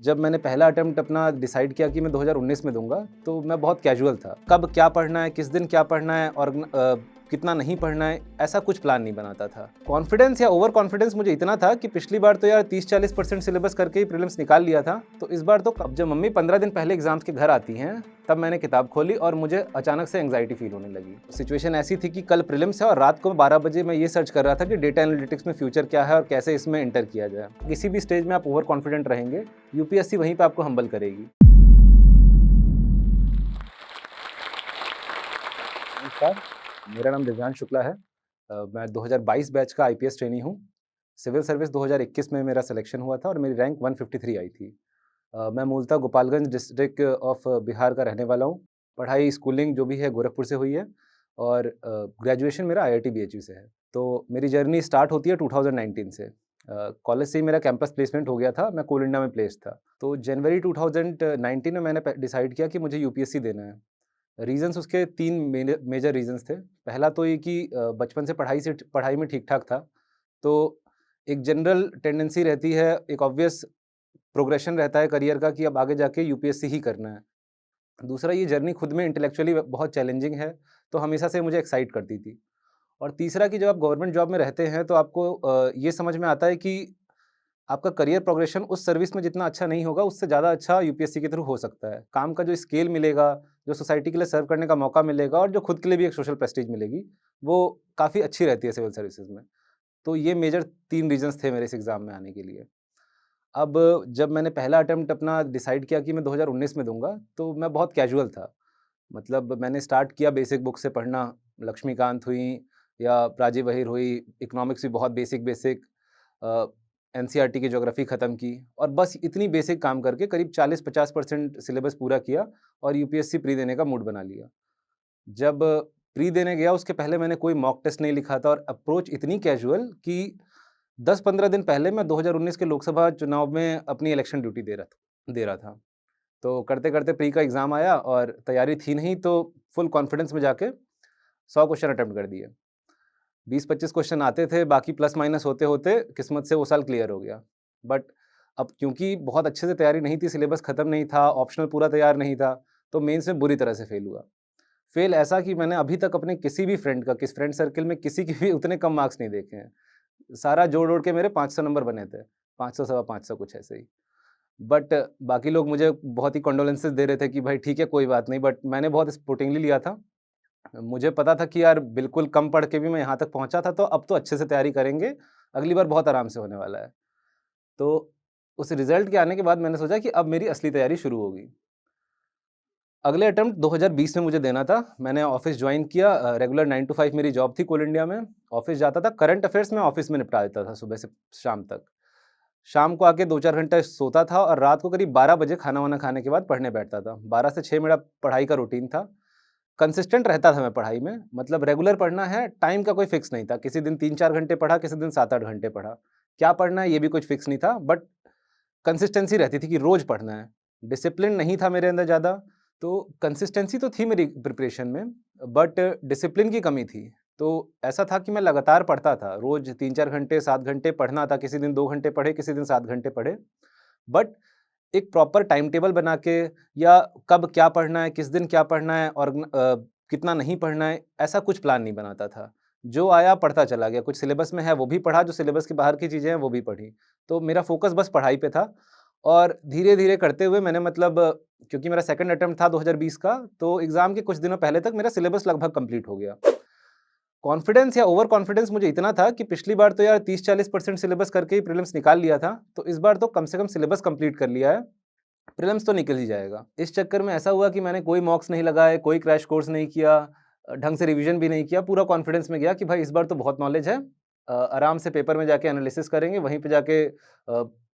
जब मैंने पहला अटेम्प्ट अपना डिसाइड किया कि मैं 2019 में दूँगा, तो मैं बहुत कैजुअल था। कब क्या पढ़ना है, किस दिन क्या पढ़ना है और कितना नहीं पढ़ना है, ऐसा कुछ प्लान नहीं बनाता था। कॉन्फिडेंस या ओवर कॉन्फिडेंस मुझे इतना था कि पिछली बार तो यार 30-40% सिलेबस करके ही प्रीलिम्स निकाल लिया था, तो इस बार तो अब जब मम्मी 15 दिन पहले एग्ज़ाम्स के घर आती हैं, तब मैंने किताब खोली और मुझे अचानक से एंग्जायटी फ़ील होने लगी। सिचुएशन ऐसी थी कि कल प्रीलिम्स है और रात को 12 बजे मैं ये सर्च कर रहा था कि डेटा एनालिटिक्स में फ्यूचर क्या है और कैसे इसमें एंटर किया जाए। किसी भी स्टेज में आप ओवर कॉन्फिडेंट रहेंगे, यूपीएससी वहीं पे आपको हम्बल करेगी। नमस्कार, मेरा नाम दिव्यांश शुक्ला है। मैं 2022 बैच का आईपीएस ट्रेनी हूँ। सिविल सर्विस 2021 में मेरा सिलेक्शन हुआ था और मेरी रैंक 153 आई थी। मैं मूलतः गोपालगंज डिस्ट्रिक्ट ऑफ बिहार का रहने वाला हूँ। पढ़ाई स्कूलिंग जो भी है गोरखपुर से हुई है और ग्रेजुएशन मेरा आईआईटी बीएचयू से है। तो मेरी जर्नी स्टार्ट होती है 2019 से। कॉलेज से ही मेरा कैंपस प्लेसमेंट हो गया था, मैं कोल इंडिया में प्लेस्ड था। तो जनवरी 2019 में मैंने डिसाइड किया कि मुझे यूपीएससी देना है। रीज़न्स उसके 3 मेजर रीज़न्स थे। पहला तो ये कि बचपन से पढ़ाई में ठीक-ठाक था, तो एक जनरल टेंडेंसी रहती है, एक ऑब्वियस प्रोग्रेशन रहता है करियर का कि अब आगे जाके यूपीएससी ही करना है। दूसरा ये जर्नी खुद में इंटेलेक्चुअली बहुत चैलेंजिंग है, तो हमेशा से मुझे एक्साइट करती थी। और तीसरा कि जब आप गवर्नमेंट जॉब में रहते हैं, तो आपको ये समझ में आता है कि आपका करियर प्रोग्रेशन उस सर्विस में जितना अच्छा नहीं होगा, उससे ज़्यादा अच्छा यूपीएससी के थ्रू हो सकता है। काम का जो स्केल मिलेगा, जो सोसाइटी के लिए सर्व करने का मौका मिलेगा और जो खुद के लिए भी एक सोशल प्रेस्टीज मिलेगी, वो काफ़ी अच्छी रहती है सिविल सर्विसेज़ में। तो ये मेजर 3 रीज़न्स थे मेरे इस एग्ज़ाम में आने के लिए। अब जब मैंने पहला अटेम्प्ट अपना डिसाइड किया कि मैं 2019 में दूँगा, तो मैं बहुत कैजुअल था। मतलब मैंने स्टार्ट किया बेसिक बुक से पढ़ना, लक्ष्मीकांत हुई या राजीव अहिर हुई, इकोनॉमिक्स भी बहुत बेसिक-बेसिक अ, एनसीईआरटी की ज्योग्राफी ख़त्म की और बस इतनी बेसिक काम करके करीब 40-50% सिलेबस पूरा किया और यूपीएससी प्री देने का मूड बना लिया। जब प्री देने गया उसके पहले मैंने कोई मॉक टेस्ट नहीं लिखा था और अप्रोच इतनी कैजुअल कि 10-15 दिन पहले मैं 2019 के लोकसभा चुनाव में अपनी इलेक्शन ड्यूटी दे रहा था। तो करते-करते प्री का एग्ज़ाम आया और तैयारी थी नहीं तो फुल कॉन्फिडेंस में जाके 100 क्वेश्चन अटेम्प्ट कर दिए। 20-25 क्वेश्चन आते थे, बाकी प्लस माइनस होते-होते किस्मत से वो साल क्लियर हो गया। बट अब क्योंकि बहुत अच्छे से तैयारी नहीं थी, सिलेबस खत्म नहीं था, ऑप्शनल पूरा तैयार नहीं था, तो मेंस में बुरी तरह से फेल हुआ। फेल ऐसा कि मैंने अभी तक अपने किसी भी फ्रेंड सर्किल में किसी के भी उतने कम मार्क्स नहीं देखे हैं। सारा जोड़-वोड़ के मेरे 500 नंबर बने थे, 500 सवा 500 कुछ ऐसे ही। बट बाकी लोग मुझे बहुत ही कंडोलेंसेस दे रहे थे कि भाई ठीक है, कोई बात नहीं, बट मैंने बहुत स्पोर्टिंगली लिया था। मुझे पता था कि यार बिल्कुल कम पढ़ के भी मैं यहाँ तक पहुँचा था, तो अब तो अच्छे से तैयारी करेंगे, अगली बार बहुत आराम से होने वाला है। तो उस रिज़ल्ट के आने के बाद मैंने सोचा कि अब मेरी असली तैयारी शुरू होगी। अगले अटेम्प्ट 2020 में मुझे देना था। मैंने ऑफ़िस जॉइन किया, रेगुलर 9 टू 5 मेरी जॉब थी कोल इंडिया में। ऑफ़िस जाता था, करंट अफ़ेयर्स मैं ऑफ़िस में निपटा देता था सुबह से शाम तक। शाम को आके 2-4 घंटा सोता था और रात को करीब 12 बजे खाना-वाना खाने के बाद पढ़ने बैठता था। 12 से 6 मेरा पढ़ाई का रूटीन था। कंसिस्टेंट रहता था मैं पढ़ाई में, मतलब रेगुलर पढ़ना है, टाइम का कोई फ़िक्स नहीं था। किसी दिन 3-4 घंटे पढ़ा, किसी दिन 7-8 घंटे पढ़ा। क्या पढ़ना है ये भी कुछ फ़िक्स नहीं था, बट कंसिस्टेंसी रहती थी कि रोज़ पढ़ना है। डिसिप्लिन नहीं था मेरे अंदर ज़्यादा, तो कंसिस्टेंसी तो थी मेरी प्रिपरेशन में, बट डिसिप्लिन की कमी थी। तो ऐसा था कि मैं लगातार पढ़ता था, रोज़ 3-4 घंटे, 7 घंटे पढ़ना था, किसी दिन 2 घंटे पढ़े, किसी दिन 7 घंटे पढ़े। बट एक प्रॉपर टाइम टेबल बना के या कब क्या पढ़ना है, किस दिन क्या पढ़ना है और कितना नहीं पढ़ना है, ऐसा कुछ प्लान नहीं बनाता था। जो आया पढ़ता चला गया, कुछ सिलेबस में है वो भी पढ़ा, जो सिलेबस के बाहर की चीज़ें हैं वो भी पढ़ी। तो मेरा फ़ोकस बस पढ़ाई पे था और धीरे-धीरे करते हुए मैंने मतलब क्योंकि मेरा सेकंड अटेम्प्ट था 2020 का, तो एग्ज़ाम के कुछ दिनों पहले तक मेरा सिलेबस लगभग कंप्लीट हो गया। कॉन्फिडेंस या ओवर कॉन्फिडेंस मुझे इतना था कि पिछली बार तो यार 30-40% सिलेबस करके ही प्रीलिम्स निकाल लिया था, तो इस बार तो कम से कम सिलेबस कंप्लीट कर लिया है, प्रीलिम्स तो निकल ही जाएगा। इस चक्कर में ऐसा हुआ कि मैंने कोई मॉक्स नहीं लगाए, कोई क्रैश कोर्स नहीं किया, ढंग से रिवीजन भी नहीं किया, पूरा कॉन्फिडेंस में गया कि भाई इस बार तो बहुत नॉलेज है, आराम से पेपर में जाके एनालिसिस करेंगे, वहीं पे जाके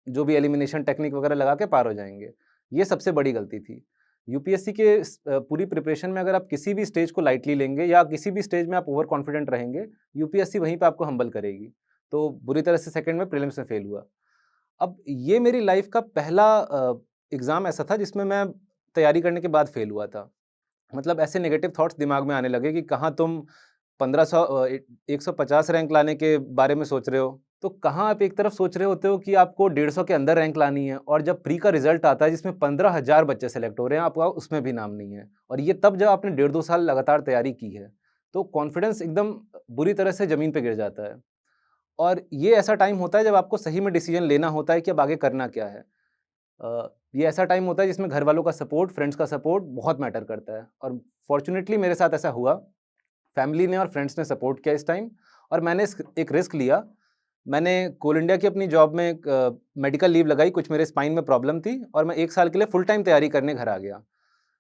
जो भी एलिमिनेशन टेक्निक वगैरह लगा के पार हो जाएँगे। ये सबसे बड़ी गलती थी। यूपीएससी के पूरी प्रिपरेशन में अगर आप किसी भी स्टेज को लाइटली लेंगे या किसी भी स्टेज में आप ओवर कॉन्फिडेंट रहेंगे, यूपीएससी वहीं पे आपको हम्बल करेगी। तो बुरी तरह से सेकंड में प्रीलिम्स में फेल हुआ। अब ये मेरी लाइफ़ का पहला एग्ज़ाम ऐसा था जिसमें मैं तैयारी करने के बाद फेल हुआ था। मतलब ऐसे नेगेटिव थॉट्स दिमाग में आने लगे कि कहाँ तुम 1500 150 रैंक लाने के बारे में सोच रहे हो, तो कहाँ आप एक तरफ सोच रहे होते हो कि आपको 150 के अंदर रैंक लानी है और जब प्री का रिजल्ट आता है जिसमें 15,000 बच्चे सेलेक्ट हो रहे हैं, आपका उसमें भी नाम नहीं है और ये तब जब आपने 1.5-2 साल लगातार तैयारी की है, तो कॉन्फिडेंस एकदम बुरी तरह से ज़मीन पे गिर जाता है। और ये ऐसा टाइम होता है जब आपको सही में डिसीजन लेना होता है कि अब आगे करना क्या है। ये ऐसा टाइम होता है जिसमें घर वालों का सपोर्ट, फ्रेंड्स का सपोर्ट बहुत मैटर करता है और फॉर्च्यूनेटली मेरे साथ ऐसा हुआ। फैमिली ने और फ्रेंड्स ने सपोर्ट किया इस टाइम और मैंने एक रिस्क लिया। मैंने कोल इंडिया की अपनी जॉब में एक मेडिकल लीव लगाई, कुछ मेरे स्पाइन में प्रॉब्लम थी और मैं 1 साल के लिए फुल टाइम तैयारी करने घर आ गया।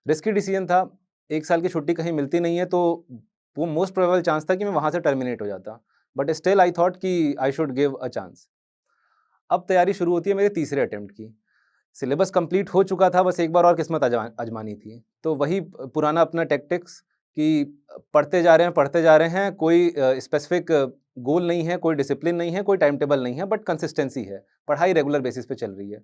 रिस्की डिसीजन था, 1 साल की छुट्टी कहीं मिलती नहीं है तो वो मोस्ट प्रोबेबल चांस था कि मैं वहाँ से टर्मिनेट हो जाता। बट स्टिल आई थॉट कि I should give a chance. अब तैयारी शुरू होती है मेरे तीसरे अटेम्प्ट की। सिलेबस कंप्लीट हो चुका था, बस एक बार और किस्मत आजमानी थी। तो वही पुराना अपना टैक्टिक्स कि पढ़ते जा रहे हैं, कोई स्पेसिफिक गोल नहीं है, कोई डिसिप्लिन नहीं है, कोई टाइम टेबल नहीं है, बट कंसिस्टेंसी है। पढ़ाई रेगुलर बेसिस पे चल रही है।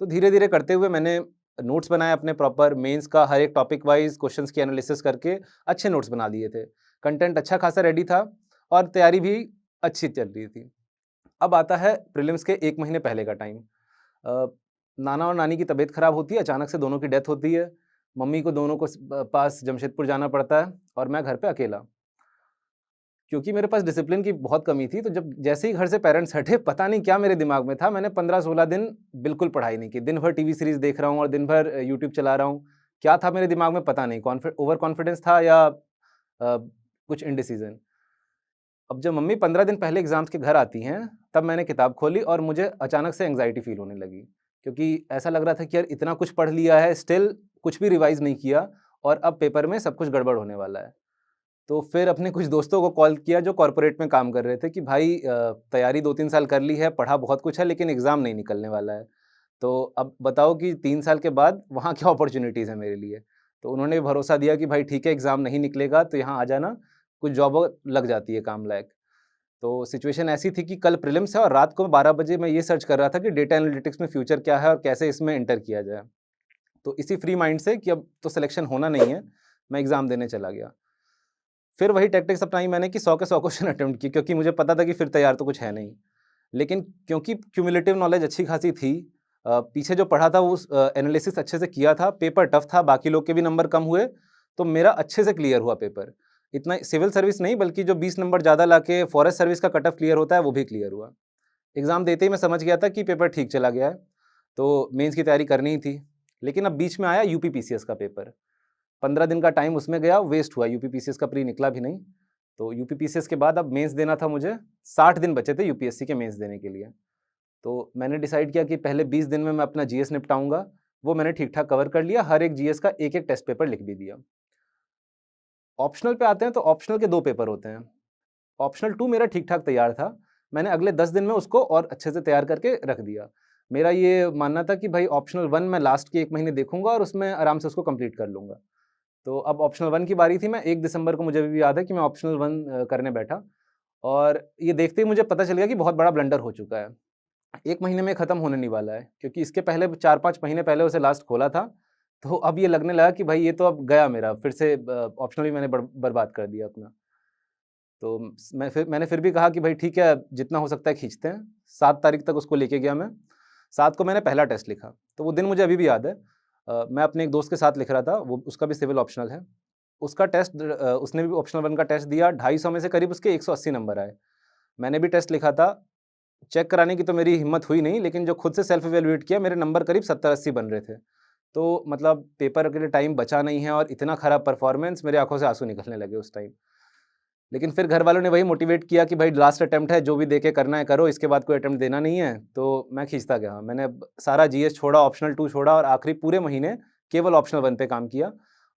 तो धीरे-धीरे करते हुए मैंने नोट्स बनाए अपने प्रॉपर, मेंस का हर एक टॉपिक वाइज़ क्वेश्चंस की एनालिसिस करके अच्छे नोट्स बना लिए थे। कंटेंट अच्छा खासा रेडी था और तैयारी भी अच्छी चल रही थी। अब आता है प्रीलिम्स के 1 महीने पहले का टाइम। नाना और नानी की तबीयत खराब होती है, अचानक से दोनों की डेथ होती है। मम्मी को दोनों को पास जमशेदपुर जाना पड़ता है और मैं घर पे अकेला। क्योंकि मेरे पास डिसिप्लिन की बहुत कमी थी, तो जब जैसे ही घर से पेरेंट्स हटे, पता नहीं क्या मेरे दिमाग में था, मैंने 15-16 दिन बिल्कुल पढ़ाई नहीं की। दिन भर टीवी सीरीज़ देख रहा हूँ और दिन भर यूट्यूब चला रहा हूँ। क्या था मेरे दिमाग में पता नहीं, ओवर कॉन्फिडेंस था या कुछ इनडिसिज़न। अब जब मम्मी 15 दिन पहले एग्ज़ाम्स के घर आती हैं, तब मैंने किताब खोली और मुझे अचानक से एंग्ज़ायटी फ़ील होने लगी। क्योंकि ऐसा लग रहा था कि यार इतना कुछ पढ़ लिया है, स्टिल कुछ भी रिवाइज़ नहीं किया और अब पेपर में सब कुछ गड़बड़ होने वाला है। तो फिर अपने कुछ दोस्तों को कॉल किया जो कॉर्पोरेट में काम कर रहे थे कि भाई तैयारी 2-3 साल कर ली है, पढ़ा बहुत कुछ है लेकिन एग्ज़ाम नहीं निकलने वाला है। तो अब बताओ कि 3 साल के बाद वहाँ क्या अपॉर्च्युनिटीज़ हैं मेरे लिए? तो उन्होंने भरोसा दिया कि भाई ठीक है, एग्ज़ाम नहीं निकलेगा तो यहाँ आ जाना, कुछ जॉब लग जाती है काम लायक। तो सिचुएशन ऐसी थी कि कल प्रीलिम्स है और रात को 12 बजे मैं ये सर्च कर रहा था कि डेटा एनालिटिक्स में फ्यूचर क्या है और कैसे इसमें एंटर किया जाए। तो इसी फ्री माइंड से कि अब तो सिलेक्शन होना नहीं है, मैं एग्ज़ाम देने चला गया। फिर वही टैक्टिक्स अपनाई मैंने कि 100 के 100 क्वेश्चन अटेम्प्ट किए क्योंकि मुझे पता था कि फिर तैयार तो कुछ है नहीं। लेकिन क्योंकि क्यूमुलेटिव नॉलेज अच्छी खासी थी, पीछे जो पढ़ा था उस एनालिसिस अच्छे से किया था, पेपर टफ था, बाकी लोग के भी नंबर कम हुए, तो मेरा अच्छे से क्लियर हुआ पेपर। इतना सिविल सर्विस नहीं बल्कि जो 20 नंबर ज़्यादा लाके फॉरेस्ट सर्विस का कट ऑफ क्लियर होता है, वो भी क्लियर हुआ। एग्ज़ाम देते ही मैं समझ गया था कि पेपर ठीक चला गया है, तो मेंस की तैयारी करनी ही थी। लेकिन अब बीच में आया यूपी पीसीएस का पेपर। 15 दिन का टाइम उसमें गया, वेस्ट हुआ, यूपी पीसीएस का प्री निकला भी नहीं। तो यूपी पीसीएस के बाद अब मेंस देना था मुझे, 60 दिन बचे थे यूपीएससी के मेंस देने के लिए। तो मैंने डिसाइड किया कि पहले 20 दिन में मैं अपना जीएस निपटाऊँगा, वो मैंने ठीक-ठाक कवर कर लिया, हर एक जीएस का एक-एक टेस्ट पेपर लिख भी दिया। ऑप्शनल पे आते हैं तो ऑप्शनल के 2 पेपर होते हैं। ऑप्शनल 2 मेरा ठीक-ठाक तैयार था, मैंने अगले 10 दिन में उसको और अच्छे से तैयार करके रख दिया। मेरा ये मानना था कि भाई ऑप्शनल 1 मैं लास्ट के 1 महीने देखूँगा और उसमें आराम से उसको कंप्लीट कर लूँगा। तो अब ऑप्शनल 1 की बारी थी, मैं 1 दिसंबर को मुझे अभी भी याद है कि मैं ऑप्शनल 1 करने बैठा और ये देखते ही मुझे पता चल गया कि बहुत बड़ा ब्लंडर हो चुका है। 1 महीने में खत्म होने नहीं वाला है, क्योंकि इसके पहले 4-5 महीने पहले उसे लास्ट खोला था, तो अब ये लगने लगा कि भाई ये तो अब गया मेरा, फिर से ऑप्शनल भी मैंने बर्बाद कर दिया अपना। तो मैंने फिर भी कहा कि भाई ठीक है, जितना हो सकता है खींचते हैं। 7 तारीख तक उसको लेके गया मैं। 7 को मैंने पहला टेस्ट लिखा, तो वो दिन मुझे अभी भी याद है। मैं अपने एक दोस्त के साथ लिख रहा था, वो उसका भी सिविल ऑप्शनल है। उसका टेस्ट उसने भी ऑप्शनल 1 का टेस्ट दिया, 250 में से करीब उसके 180 नंबर आए। मैंने भी टेस्ट लिखा था, चेक कराने की तो मेरी हिम्मत हुई नहीं, लेकिन जो खुद से सेल्फ इवैल्यूएट किया, मेरे नंबर करीब 70-80 बन रहे थे। तो मतलब पेपर के लिए टाइम बचा नहीं है और इतना खराब परफॉर्मेंस, मेरी आँखों से आँसू निकलने लगे उस टाइम। लेकिन फिर घर वालों ने वही मोटिवेट किया कि भाई लास्ट अटेम्प्ट है, जो भी दे के करना है करो, इसके बाद कोई अटेम्प्ट देना नहीं है, तो मैं खींचता गया। मैंने अब सारा जीएस छोड़ा, ऑप्शनल 2 छोड़ा और आखिरी पूरे महीने केवल ऑप्शनल 1 पे काम किया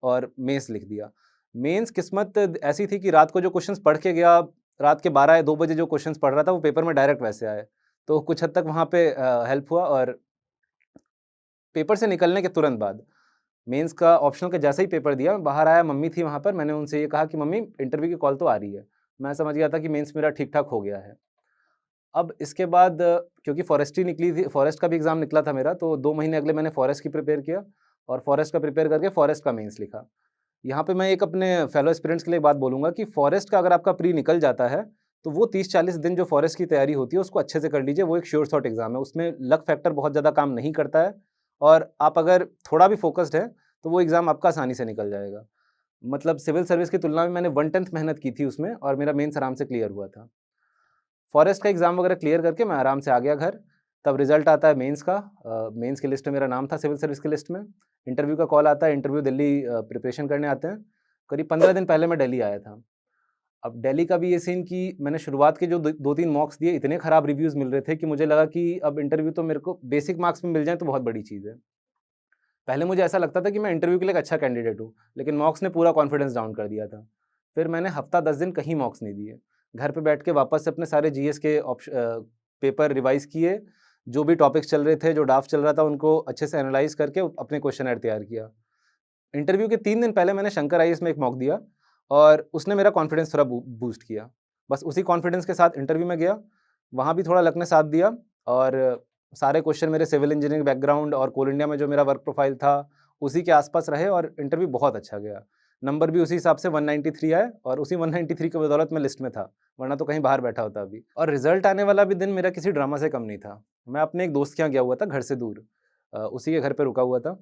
और मेंस लिख दिया। मेंस किस्मत ऐसी थी कि रात को जो क्वेश्चंस पढ़ के गया, रात के 12 या 2 बजे जो क्वेश्चंस पढ़ रहा था, वो पेपर में डायरेक्ट वैसे आए। तो कुछ हद तक वहाँ पे हेल्प हुआ और पेपर से निकलने के तुरंत बाद मेंस का ऑप्शनल का जैसा ही पेपर दिया, मैं बाहर आया, मम्मी थी वहाँ पर, मैंने उनसे ये कहा कि मम्मी इंटरव्यू की कॉल तो आ रही है। मैं समझ गया था कि मेंस मेरा ठीक-ठाक हो गया है। अब इसके बाद क्योंकि फॉरेस्ट्री निकली थी, फॉरेस्ट का भी एग्ज़ाम निकला था मेरा, तो 2 महीने अगले मैंने फॉरेस्ट की प्रिपेयर किया और फॉरेस्ट का प्रिपेयर करके फॉरेस्ट का मेंस लिखा। यहाँ पे मैं एक अपने फेलो एस्पिरेंट्स के लिए बात बोलूँगा कि फॉरेस्ट का अगर आपका प्री निकल जाता है, तो वो 30-40 दिन जो फॉरेस्ट की तैयारी होती है, उसको अच्छे से कर लीजिए। वो एक श्योर शॉट एग्ज़ाम है, उसमें लक फैक्टर बहुत ज़्यादा काम नहीं करता है और आप अगर थोड़ा भी फ़ोकस्ड हैं, तो वो एग्ज़ाम आपका आसानी से निकल जाएगा। मतलब सिविल सर्विस की तुलना में मैंने 1/10 मेहनत की थी उसमें और मेरा मेंस आराम से क्लियर हुआ था। फॉरेस्ट का एग्ज़ाम वगैरह क्लियर करके मैं आराम से आ गया घर। तब रिज़ल्ट आता है मेंस का। मेंस की लिस्ट में मेरा नाम था सिविल सर्विस की लिस्ट में। इंटरव्यू का कॉल आता है, इंटरव्यू दिल्ली प्रिपरेशन करने आते हैं। करीब 15 दिन पहले मैं दिल्ली आया था। अब दिल्ली का भी ये सीन कि मैंने शुरुआत के जो 2-3 मॉक्स दिए, इतने खराब रिव्यूज़ मिल रहे थे कि मुझे लगा कि अब इंटरव्यू तो मेरे को बेसिक मार्क्स में मिल जाएँ तो बहुत बड़ी चीज़ है। पहले मुझे ऐसा लगता था कि मैं इंटरव्यू के लिए एक अच्छा कैंडिडेट हूँ, लेकिन मॉक्स ने पूरा कॉन्फिडेंस डाउन कर दिया था। फिर मैंने हफ्ता 10 दिन कहीं मॉक्स नहीं दिए। घर पे बैठ के वापस से अपने सारे जीएस के पेपर रिवाइज़ किए, जो भी टॉपिक्स चल रहे थे, जो ड्राफ्ट चल रहा था, उनको अच्छे से एनालाइज़ करके अपने क्वेश्चनर तैयार किया। इंटरव्यू के 3 दिन पहले मैंने शंकर आईएएस में एक मॉक दिया और उसने मेरा कॉन्फिडेंस थोड़ा बूस्ट किया। बस उसी कॉन्फिडेंस के साथ इंटरव्यू में गया, वहाँ भी थोड़ा लक ने साथ दिया और सारे क्वेश्चन मेरे सिविल इंजीनियरिंग बैकग्राउंड और कोल इंडिया में जो मेरा वर्क प्रोफाइल था, उसी के आसपास रहे और इंटरव्यू बहुत अच्छा गया। नंबर भी उसी हिसाब से 193 आए और उसी 193 की बदौलत मैं लिस्ट में था, वरना तो कहीं बाहर बैठा होता अभी। और रिज़ल्ट आने वाला भी दिन मेरा किसी ड्रामा से कम नहीं था। मैं अपने एक दोस्त के यहाँ गया हुआ था घर से दूर। उसी के घर पे रुका हुआ था।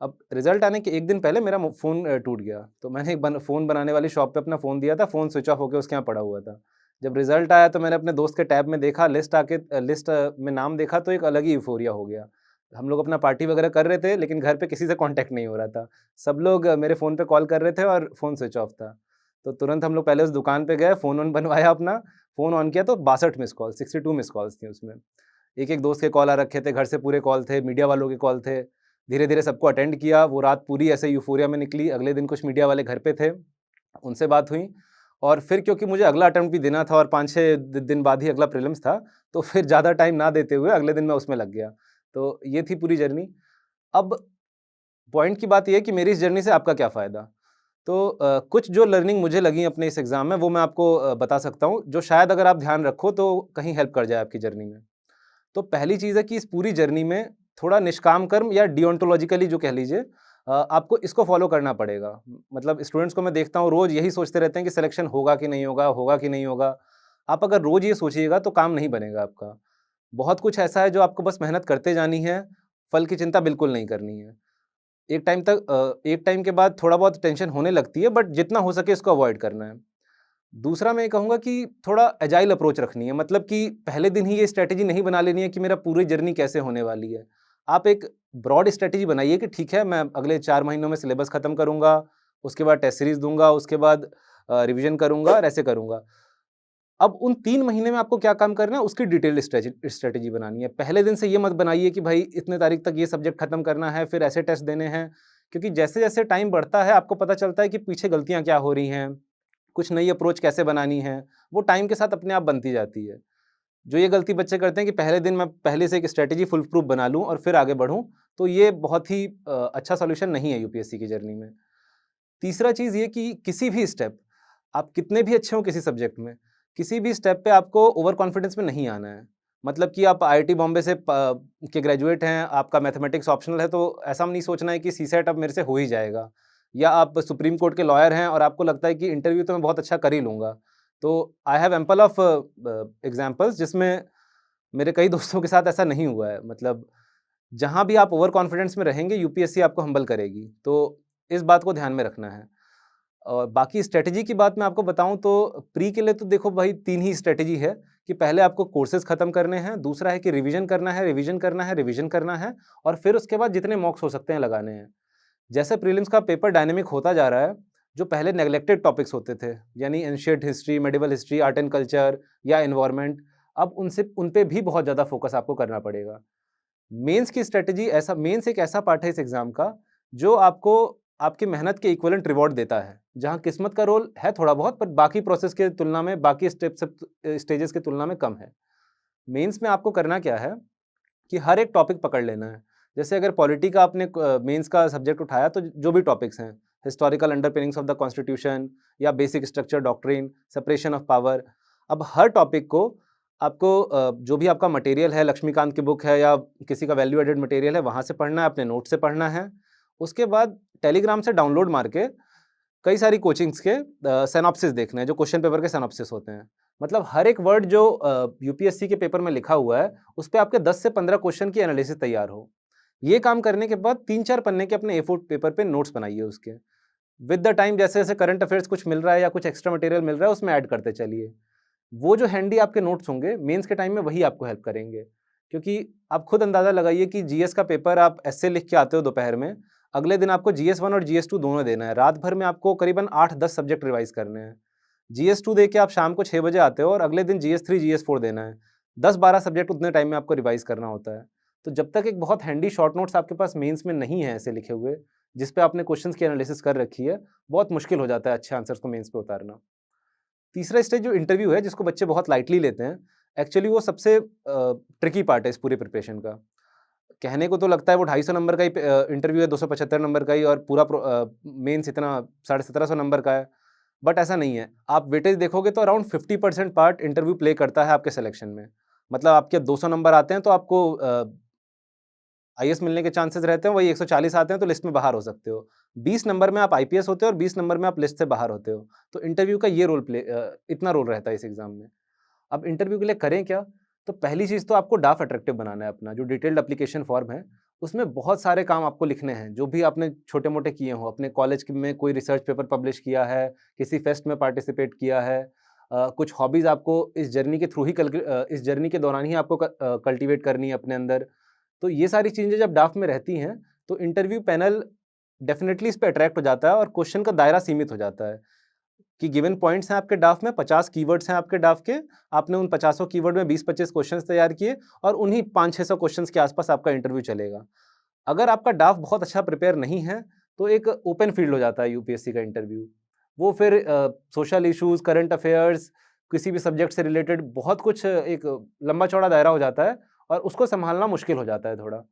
अब रिज़ल्ट आने के 1 दिन पहले मेरा फ़ोन टूट गया, तो मैंने एक फ़ोन बनाने वाली शॉप पे अपना फ़ोन दिया था, फ़ोन स्विच ऑफ होके उसके यहाँ पड़ा हुआ था। जब रिज़ल्ट आया तो मैंने अपने दोस्त के टैब में देखा, लिस्ट में नाम देखा तो एक अलग ही यूफ़ोरिया हो गया। हम लोग अपना पार्टी वगैरह कर रहे थे, लेकिन घर पे किसी से कॉन्टैक्ट नहीं हो रहा था। सब लोग मेरे फ़ोन पे कॉल कर रहे थे और फ़ोन स्विच ऑफ था। तो तुरंत हम लोग पहले उस दुकान पे गए, फ़ोन-वोन बनवाया अपना, फ़ोन ऑन किया तो 62 मिस्ड कॉल, 62 मिस्ड कॉल्स थी उसमें। एक-एक दोस्त के कॉल आ रखे थे, घर से पूरे कॉल थे, मीडिया वालों के कॉल थे। धीरे-धीरे सबको अटेंड किया, वो रात पूरी ऐसे यूफ़ोरिया में निकली। अगले दिन कुछ मीडिया वाले घर पे थे, उनसे बात हुई और फिर क्योंकि मुझे अगला अटेम्प्ट भी देना था और 5-6 दिन बाद ही अगला प्रीलिम्स था, तो फिर ज़्यादा टाइम ना देते हुए अगले दिन मैं उसमें लग गया। तो ये थी पूरी जर्नी। अब पॉइंट की बात ये है कि मेरी इस जर्नी से आपका क्या फ़ायदा? तो कुछ जो लर्निंग मुझे लगी अपने इस एग्ज़ाम में, वो मैं आपको बता सकता हूँ, जो शायद अगर आप ध्यान रखो तो कहीं हेल्प कर जाए आपकी जर्नी में। तो पहली चीज़ है कि इस पूरी जर्नी में थोड़ा निष्काम कर्म या डिओन्टोलॉजिकली जो कह लीजिए, आपको इसको फ़ॉलो करना पड़ेगा। मतलब स्टूडेंट्स को मैं देखता हूँ रोज़ यही सोचते रहते हैं कि सिलेक्शन होगा कि नहीं होगा। आप अगर रोज़ ये सोचिएगा तो काम नहीं बनेगा आपका। बहुत कुछ ऐसा है जो आपको बस मेहनत करते जानी है, फल की चिंता बिल्कुल नहीं करनी है। एक टाइम के बाद थोड़ा बहुत टेंशन होने लगती है, बट जितना हो सके इसको अवॉइड करना है। दूसरा मैं ये कहूँगा कि थोड़ा एजाइल अप्रोच रखनी है, मतलब कि पहले दिन ही ये स्ट्रैटेजी नहीं बना लेनी है कि मेरा पूरी जर्नी कैसे होने वाली है। आप एक ब्रॉड स्ट्रैटेजी बनाइए कि ठीक है, मैं अगले 4 महीनों में सिलेबस खत्म करूँगा, उसके बाद टेस्ट सीरीज़ दूँगा, उसके बाद रिविज़न करूँगा और ऐसे करूँगा। अब उन 3 महीने में आपको क्या काम करना है, उसकी डिटेल्ड स्ट्रैटेजी बनानी है। पहले दिन से ये मत बनाइए कि भाई इतने तारीख तक ये सब्जेक्ट खत्म करना है, फिर ऐसे टेस्ट देने हैं। क्योंकि जैसे-जैसे टाइम बढ़ता है, आपको पता चलता है कि पीछे गलतियाँ क्या हो रही हैं, कुछ नई अप्रोच कैसे बनानी है, वो टाइम के साथ अपने आप बनती जाती है। जो ये गलती बच्चे करते हैं कि पहले दिन मैं पहले से एक स्ट्रैटेजी फुल प्रूफ बना लूँ और फिर आगे बढ़ूँ, तो ये बहुत ही अच्छा सॉल्यूशन नहीं है यूपीएससी की जर्नी में। तीसरा चीज़ ये कि किसी भी स्टेप, आप कितने भी अच्छे हो किसी सब्जेक्ट में, किसी भी स्टेप पे आपको ओवर कॉन्फिडेंस में नहीं आना है। मतलब कि आप आईआईटी बॉम्बे से के ग्रेजुएट हैं, आपका मैथमेटिक्स ऑप्शनल है, तो ऐसा नहीं सोचना है कि सीसेट अब मेरे से हो ही जाएगा। या आप सुप्रीम कोर्ट के लॉयर हैं और आपको लगता है कि इंटरव्यू तो मैं बहुत अच्छा कर ही लूँगा। तो I have ample of examples जिसमें मेरे कई दोस्तों के साथ ऐसा नहीं हुआ है। मतलब जहाँ भी आप ओवर कॉन्फिडेंस में रहेंगे, यूपीएससी आपको हम्बल करेगी। तो इस बात को ध्यान में रखना है। और बाकी स्ट्रैटेजी की बात मैं आपको बताऊँ तो प्री के लिए तो देखो भाई 3 ही स्ट्रैटेजी है कि पहले आपको कोर्सेज़ खत्म करने हैं, दूसरा है कि रिवीजन करना है, रिवीजन करना है, रिवीजन करना है और फिर उसके बाद जितने मॉक्स हो सकते हैं लगाने हैं। जैसे प्रीलिम्स का पेपर डायनामिक होता जा रहा है, जो पहले नेग्लेक्टेड टॉपिक्स होते थे, यानी ancient history, medieval history, art and culture या एनवायरनमेंट, अब उन पे भी बहुत ज़्यादा फोकस आपको करना पड़ेगा। मेंस एक ऐसा पार्ट है इस एग्ज़ाम का, जो आपको आपकी मेहनत के इक्विवेलेंट रिवॉर्ड देता है। जहाँ किस्मत का रोल है थोड़ा बहुत, पर बाकी प्रोसेस के तुलना में, बाकी स्टेजेस की तुलना में कम है। मेंस में आपको करना क्या है कि हर एक टॉपिक पकड़ लेना है। जैसे अगर पॉलिटी का आपने मेंस का सब्जेक्ट उठाया, तो जो भी टॉपिक्स हैं, historical underpinnings of the constitution या basic structure doctrine, separation of power, अब हर टॉपिक को आपको जो भी आपका मटेरियल है, लक्ष्मीकांत की बुक है या किसी का वैल्यू एडेड मटेरियल है, वहाँ से पढ़ना है, अपने नोट से पढ़ना है। उसके बाद टेलीग्राम से डाउनलोड मार के कई सारी कोचिंग्स के सिनॉप्सिस देखने हैं, जो क्वेश्चन पेपर के सिनॉप्सिस होते हैं। मतलब हर एक वर्ड जो यूपीएससी के पेपर में लिखा हुआ है, उस पे आपके 10 से 15 क्वेश्चन की एनालिसिस तैयार हो। ये काम करने के बाद 3-4 पन्ने के अपने ए4 पेपर पे नोट्स बनाइए उसके। विद द टाइम जैसे-जैसे करंट अफेयर्स कुछ मिल रहा है या कुछ एक्स्ट्रा मटेरियल मिल रहा है, उसमें ऐड करते चलिए। वो जो हैंडी आपके नोट्स होंगे, मेंस के टाइम में वही आपको हेल्प करेंगे। क्योंकि आप खुद अंदाज़ा लगाइए कि जीएस का पेपर आप एस्से लिख के आते हो दोपहर में, अगले दिन आपको जीएस 1 और जीएस 2 दोनों देना है। रात भर में आपको करीबन 8-10 सब्जेक्ट रिवाइज़ करने हैं। जीएस 2 दे के आप शाम को 6 बजे आते हो और अगले दिन जीएस 3, जीएस 4 देना है। 10-12 सब्जेक्ट उतने टाइम में आपको रिवाइज़ करना होता है। तो जब तक एक बहुत हैंडी शॉर्ट नोट्स आपके पास मेंस में नहीं है ऐसे लिखे हुए, जिस पे आपने क्वेश्चंस की एनालिसिस कर रखी है, बहुत मुश्किल हो जाता है अच्छे आंसर्स को मेंस पे उतारना। तीसरा स्टेज जो इंटरव्यू है, जिसको बच्चे बहुत लाइटली लेते हैं, एक्चुअली वो सबसे ट्रिकी पार्ट है इस पूरे प्रिपरेशन का। कहने को तो लगता है वो 250 नंबर का ही इंटरव्यू है, 275 नंबर का ही और पूरा मेंस इतना 1750 नंबर का है, बट ऐसा नहीं है। आप वेटेज देखोगे तो अराउंड 50% पार्ट इंटरव्यू प्ले करता है आपके सिलेक्शन में। मतलब आपके 200 नंबर आते हैं तो आपको आईएएस मिलने के चांसेस रहते हैं, वही 140 आते हैं तो लिस्ट में बाहर हो सकते हो। 20 नंबर में आप आईपीएस होते हो और 20 नंबर में आप लिस्ट से बाहर होते हो। तो इंटरव्यू का ये इतना रोल रहता है इस एग्ज़ाम में। अब इंटरव्यू के लिए करें क्या? तो पहली चीज़ तो आपको डाफ अट्रैक्टिव बनाना है अपना, जो डिटेल्ड एप्लीकेशन फॉर्म है, उसमें बहुत सारे काम आपको लिखने हैं, जो भी आपने छोटे-मोटे किए हों। अपने कॉलेज में कोई रिसर्च पेपर पब्लिश किया है, किसी फेस्ट में पार्टिसिपेट किया है, कुछ हॉबीज़ आपको इस जर्नी के दौरान ही आपको कल्टीवेट करनी है अपने अंदर। तो ये सारी चीज़ें जब ड्राफ्ट में रहती हैं, तो इंटरव्यू पैनल डेफ़िनेटली इस पे अट्रैक्ट हो जाता है और क्वेश्चन का दायरा सीमित हो जाता है, कि गिवन पॉइंट्स हैं आपके ड्राफ्ट में, 50 कीवर्ड्स हैं आपके ड्राफ्ट के, आपने उन 50 कीवर्ड में 20-25 क्वेश्चंस तैयार किए और उन्हीं 500-600 क्वेश्चंस के आसपास आपका इंटरव्यू चलेगा। अगर आपका ड्राफ्ट बहुत अच्छा प्रिपेयर नहीं है, तो एक ओपन फील्ड हो जाता है यूपीएससी का इंटरव्यू। वो फिर सोशल इश्यूज़, करंट अफेयर्स, किसी भी सब्जेक्ट से रिलेटेड बहुत कुछ एक लंबा-चौड़ा दायरा हो जाता है और उसको सँभालना मुश्किल हो जाता है थोड़ा।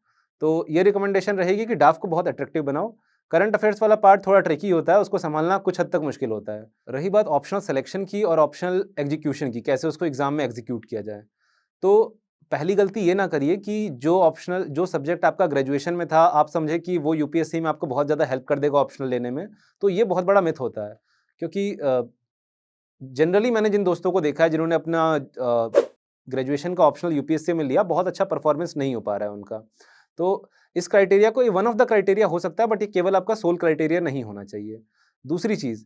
तो ये रिकमेंडेशन रहेगी कि ड्राफ्ट को बहुत अट्रैक्टिव बनाओ। करंट अफेयर्स वाला पार्ट थोड़ा ट्रिकी होता है, उसको सँभालना कुछ हद तक मुश्किल होता है। रही बात ऑप्शनल सिलेक्शन की और ऑप्शनल एग्जीक्यूशन की, कैसे उसको एग्ज़ाम में एग्ज़ीक्यूट किया जाए। तो पहली गलती ये ना करिए कि जो सब्जेक्ट आपका ग्रेजुएशन में था, आप समझे कि वो यूपीएससी में आपको बहुत ज़्यादा हेल्प कर देगा ऑप्शनल लेने में, तो ये बहुत बड़ा मिथ होता है। क्योंकि जनरली मैंने जिन दोस्तों को देखा है जिन्होंने अपना ग्रेजुएशन का ऑप्शनल यूपीएससी में लिया, बहुत अच्छा परफॉर्मेंस नहीं हो पा रहा है उनका। तो इस क्राइटेरिया को, ये वन ऑफ द क्राइटेरिया हो सकता है, बट ये केवल आपका सोल क्राइटेरिया नहीं होना चाहिए। दूसरी चीज़,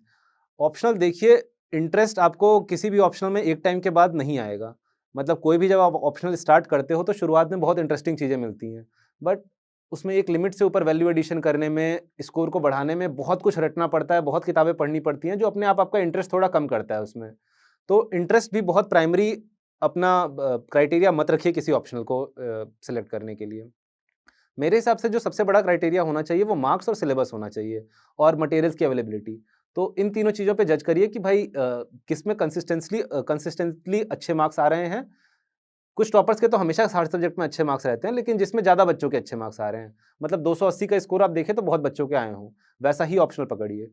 ऑप्शनल देखिए, इंटरेस्ट आपको किसी भी ऑप्शनल में एक टाइम के बाद नहीं आएगा। मतलब कोई भी जब आप ऑप्शनल स्टार्ट करते हो तो शुरुआत में बहुत इंटरेस्टिंग चीज़ें मिलती हैं। बट उसमें एक लिमिट से ऊपर वैल्यू एडिशन करने में, स्कोर को बढ़ाने में बहुत कुछ रटना पड़ता है, बहुत किताबें पढ़नी पड़ती हैं, जो अपने आप आपका इंटरेस्ट थोड़ा कम करता है उसमें। तो इंटरेस्ट भी बहुत प्राइमरी अपना क्राइटेरिया मत रखिए किसी ऑप्शनल को सेलेक्ट करने के लिए। मेरे हिसाब से जो सबसे बड़ा क्राइटेरिया होना चाहिए वो मार्क्स और सिलेबस होना चाहिए और मटेरियल्स की अवेलेबिलिटी। तो इन तीनों चीज़ों पे जज करिए कि भाई किसमें कंसिस्टेंटली अच्छे मार्क्स आ रहे हैं। कुछ टॉपर्स के तो हमेशा हर सब्जेक्ट में अच्छे मार्क्स रहते हैं, लेकिन जिसमें ज़्यादा बच्चों के अच्छे मार्क्स आ रहे हैं, मतलब 280 का स्कोर आप देखें तो बहुत बच्चों के आए हों, वैसा ही ऑप्शनल पकड़िए।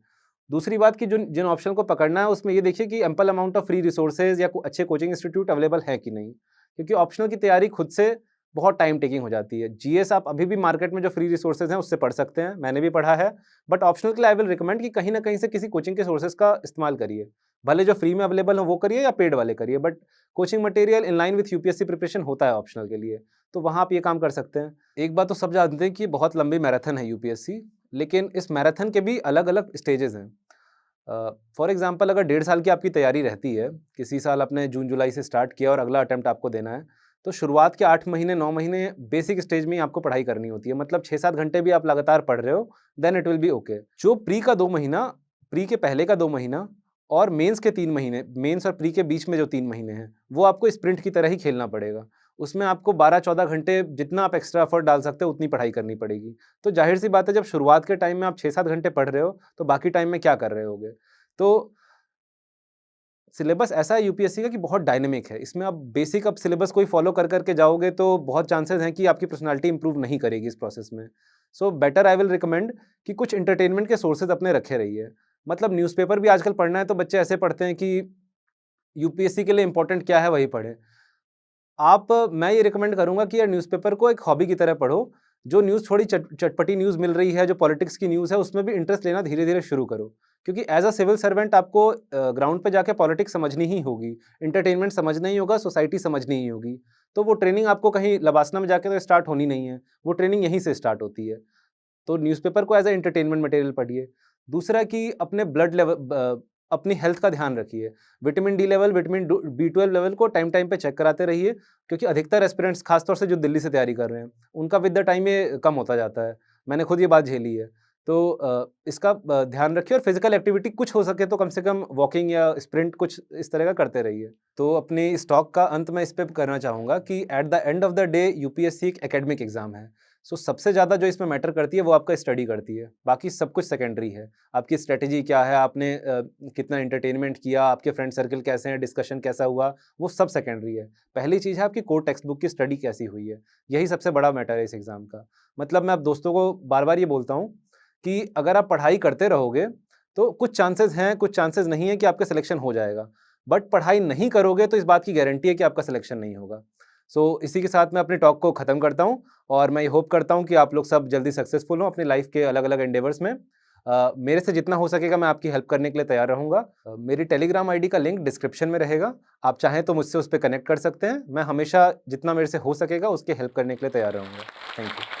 दूसरी बात कि जिन जिन ऑप्शन को पकड़ना है उसमें ये देखिए कि ample amount of free resources या अच्छे कोचिंग इंस्टीट्यूट अवेलेबल है कि नहीं, क्योंकि ऑप्शनल की तैयारी खुद से बहुत टाइम टेकिंग हो जाती है। जीएस आप अभी भी मार्केट में जो फ्री रिसोर्सेज हैं उससे पढ़ सकते हैं, मैंने भी पढ़ा है, बट ऑप्शनल के लिए आई विल रिकमेंड कि कहीं ना कहीं से किसी कोचिंग के सोर्सेज का इस्तेमाल करिए। भले जो फ्री में अवेलेबल हो वो करिए या पेड वाले करिए, but coaching material in line with UPSC preparation होता है ऑप्शनल के लिए, तो वहाँ आप ये काम कर सकते हैं। एक बात तो सब जानते हैं कि बहुत लंबी मैराथन है यूपीएससी, लेकिन इस मैराथन के भी अलग-अलग स्टेजेस हैं। फॉर एग्जांपल अगर 1.5 साल की आपकी तैयारी रहती है, किसी साल आपने जून-जुलाई से स्टार्ट किया और अगला अटेम्प्ट आपको देना है, तो शुरुआत के 8 महीने, 9 महीने बेसिक स्टेज में ही आपको पढ़ाई करनी होती है। मतलब 6-7 घंटे भी आप लगातार पढ़ रहे हो, then it will be okay. जो प्री के पहले का 2 महीना और मेंस के 3 महीने, मेंस और प्री के बीच में जो 3 महीने हैं, वो आपको स्प्रिंट की तरह ही खेलना पड़ेगा। उसमें आपको 12-14 घंटे जितना आप एक्स्ट्रा एफर्ट डाल सकते हो उतनी पढ़ाई करनी पड़ेगी। तो ज़ाहिर-सी बात है जब शुरुआत के टाइम में आप 6-7 घंटे पढ़ रहे हो, तो बाकी टाइम में क्या कर रहे होगे? तो सिलेबस ऐसा है यूपीएससी का कि बहुत डायनामिक है। इसमें आप बेसिक सिलेबस कोई फ़ॉलो कर के जाओगे तो बहुत चांसेस हैं कि आपकी पर्सनैलिटी इंप्रूव नहीं करेगी इस प्रोसेस में। So better I will recommend कि कुछ एंटरटेनमेंट के सोर्सेज़ अपने रखे रहिए। मतलब न्यूज़पेपर भी आजकल पढ़ना है तो बच्चे ऐसे पढ़ते हैं कि यूपीएससी के लिए इम्पोर्टेंट क्या है वही पढ़ें। मैं ये रिकमेंड करूँगा कि यार न्यूज़पेपर को एक हॉबी की तरह पढ़ो। जो न्यूज़ थोड़ी चटपटी न्यूज़ मिल रही है, जो पॉलिटिक्स की न्यूज़ है, उसमें भी इंटरेस्ट लेना धीरे-धीरे शुरू करो। क्योंकि एज़ अ सिविल सर्वेंट आपको ग्राउंड पे जाके पॉलिटिक्स समझनी ही होगी, एंटरटेनमेंट समझना ही होगा, सोसाइटी समझनी ही होगी। तो वो ट्रेनिंग आपको कहीं लबासना में जाके तो स्टार्ट होनी नहीं है, वो ट्रेनिंग यहीं से स्टार्ट होती है। तो न्यूज़पेपर को एज़ अ एंटरटेनमेंट मटेरियल पढ़िए। दूसरा कि अपने ब्लड लेवल अपनी हेल्थ का ध्यान रखिए। Vitamin D level, vitamin B12 level को टाइम-टाइम पे चेक कराते रहिए, क्योंकि अधिकतर एस्पिरेंट्स ख़ास तौर से जो दिल्ली से तैयारी कर रहे हैं, उनका विद द टाइम ये कम होता जाता है। मैंने खुद ये बात झेली है। तो इसका ध्यान रखिए और फिज़िकल एक्टिविटी कुछ हो सके तो कम से कम वॉकिंग या स्प्रिंट कुछ इस तरह का करते रहिए। तो अपनी इस टॉक का अंत मैं इस पे करना चाहूँगा कि at the end of the day UPSC एक एकेडमिक एग्ज़ाम है। सो सबसे ज़्यादा जो इसमें मैटर करती है वो आपका स्टडी करती है, बाकी सब कुछ सेकेंडरी है। आपकी स्ट्रैटेजी क्या है, आपने कितना एंटरटेनमेंट किया, आपके फ्रेंड सर्कल कैसे हैं, डिस्कशन कैसा हुआ, वो सब सेकेंडरी है। पहली चीज़ है आपकी कोर टेक्स्ट बुक की स्टडी कैसी हुई है, यही सबसे बड़ा मैटर है इस एग्ज़ाम का। मतलब मैं अब दोस्तों को बार-बार ये बोलता हूँ कि अगर आप पढ़ाई करते रहोगे, तो कुछ चांसेज़ हैं, कुछ चांसेज़ नहीं है कि आपका सिलेक्शन हो जाएगा। बट पढ़ाई नहीं करोगे तो इस बात की गारंटी है कि आपका सिलेक्शन नहीं होगा। सो इसी के साथ मैं अपनी टॉक को ख़त्म करता हूँ और मैं ये होप करता हूँ कि आप लोग सब जल्दी सक्सेसफुल हों अपनी लाइफ़ के अलग-अलग एंडेवर्स में। मेरे से जितना हो सकेगा मैं आपकी हेल्प करने के लिए तैयार रहूँगा। मेरी टेलीग्राम आईडी का लिंक डिस्क्रिप्शन में रहेगा। आप चाहें तो मुझसे उस पे कनेक्ट कर सकते हैं। मैं हमेशा जितना मेरे से हो सकेगा उसकी हेल्प करने के लिए तैयार रहूँगा। Thank you.